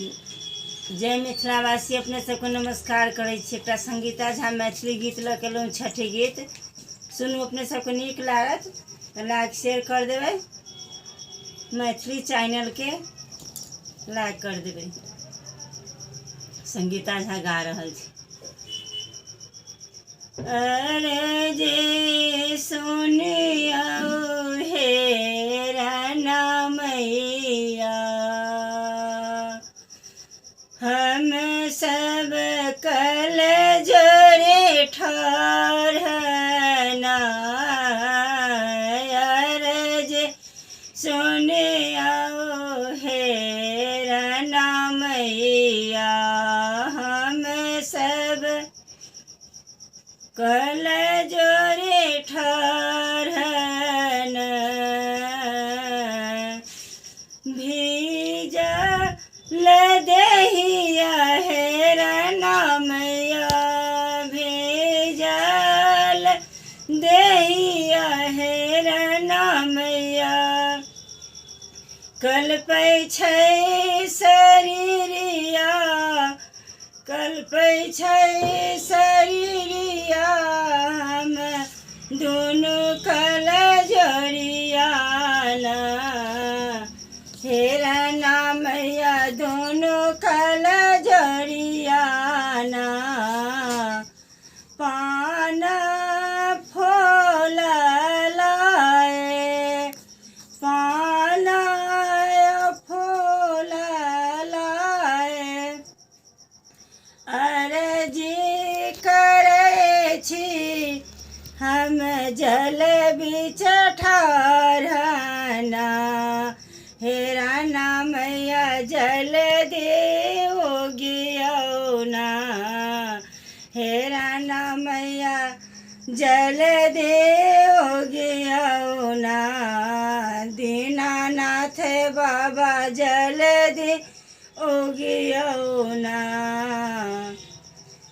जय मिथिलावासी, अपने सबको नमस्कार करै छी। एकटा संगीता झा मैथिली गीत लऽ के एलहुँ, छठि गीत। सुनू, अपने सबको नीक लागत तऽ लाइक शेयर कर देबै, मैथिली चैनल के लाइक कर देबै। संगीता झा गा रहल छी। अरे जे सुनियो हे राना मैया, हम सब कल जोरे ठहरना। अरे जे सुनियो हे राना मैया, हम सब कल जोरे ठहरन। भीजल देहिया हे राना मैया, भीजल देहिया हे राना मैया। कल्पै छै शरीरिया, कल्पै छै शरीरिया, हम दुनू कल जोड़ियाना। हे राना मैया, दुनू कल जोड़ियाना। पान फूल लाए, पान फूल लाए, अर्जी करै छी हम जल बीच ठाढ़ना। हे राना मैया, जल देओ ना। हे राना मैया, जल देओ ना। दीनानाथ बाबा, जल देओ ना।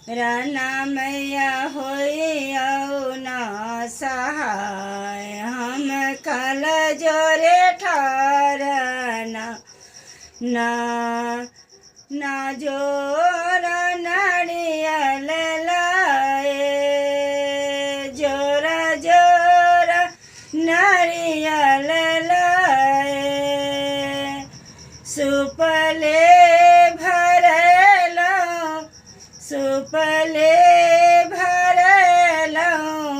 राना मैया होइयो ना सहाय, हम कल जोरे ठहरना। ना ना जोर नारियल लाए, जोरा जोरा नारियल लाए। सुपले भरलहुँ, सुपले भरलहुँ,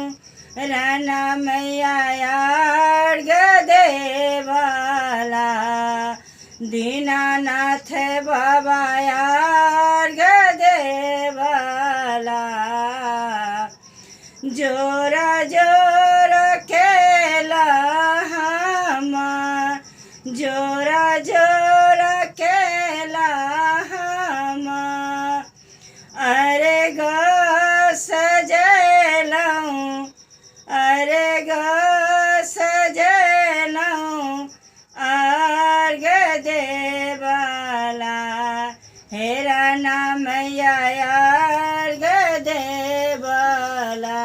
राना मैया अर्घ देवाला। दीनानाथ बाबा अर्घ देवाला। जोरा जोरा केला हम, जोरा जोरा केला हम। अरे ग सजलहुँ, अरे ग सजलहुँ, अर्घ देवाला। हे राना मैया, अर्घ देवाला।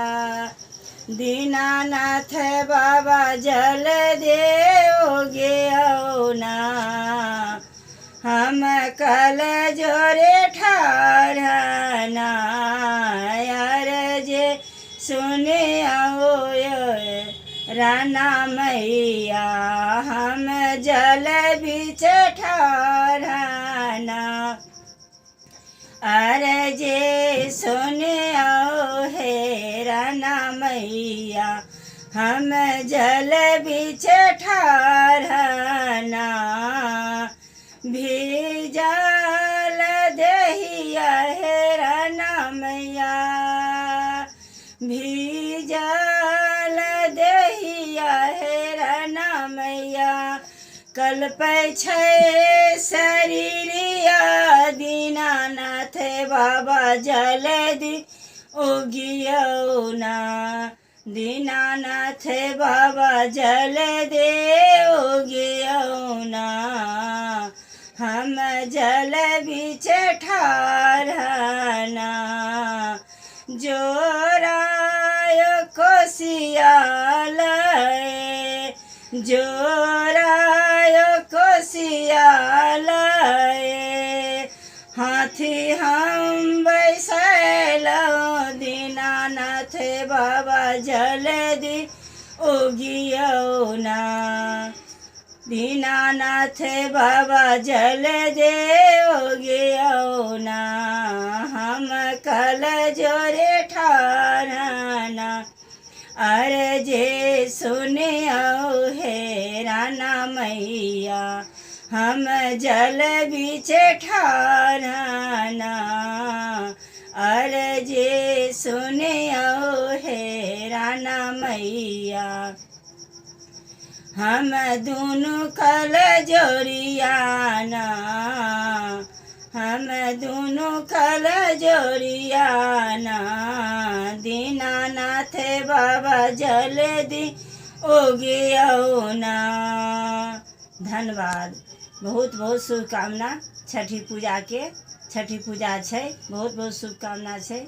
दीनानाथ बाबा, जल देओ ना। हम कल जोरे ठाढ़ना। अर्जी सुनियो राना मैया, हम जल बीच ठाढ़ना। अर्जी सुनियो हे राना मैया, हम जल बीच ठाढ़ना। भीजल देहिया हे राना मैया, भीजल देहिया हे राना मैया। कल्पै छै शरीरिया, दीनानाथ बाबा जल देओ ना। दीनानाथ बाबा जल देओ ना। हम जल बीच ठाढ़ना। जोरायो कोसिया लाए, जोरायो कोसिया लाए, कथी हम बैसलो दीनानाथ बाबा जल्दी उगियो ना दीनानाथ बाबा जल्दी उगियो ना हम कल जोरे ठारना अरे जे सुनियो हे राना मैया हम जल बीच ठारना अरे जे सुनियो हे राना मैया हम दोनों कल जोड़ियाना हम दोनों कल जोड़ियाना दीनानाथ बाबा जल्दी उगियो ना। धन्यवाद। बहुत बहुत शुभकामना छठी पूजा के। छठी पूजा छै, बहुत बहुत शुभकामना छै।